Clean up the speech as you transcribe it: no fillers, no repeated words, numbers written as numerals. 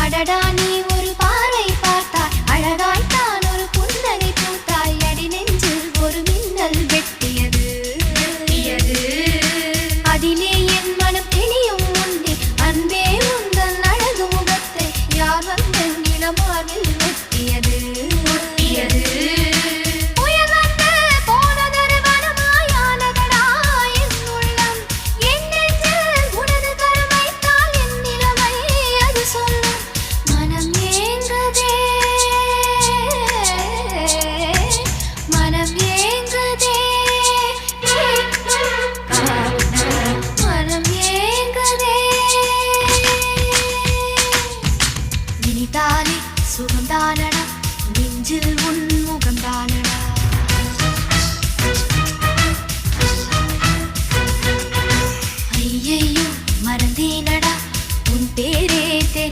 அடடா நீ ஒரு பார்வை பார்த்தாய், அழகாய்த்தான் ஒரு புன்னகை பூத்தாய், அடி நெஞ்சில் ஒரு மின்னல் வெட்டியது. அதிலே என் மனம் தெளியும் முன்னே அன்பே உந்தன் அழகு முகத்தை யார் வந்து நிலமாவில் ஒட்டியது. சுகந்தானடா நெஞ்சில் உன்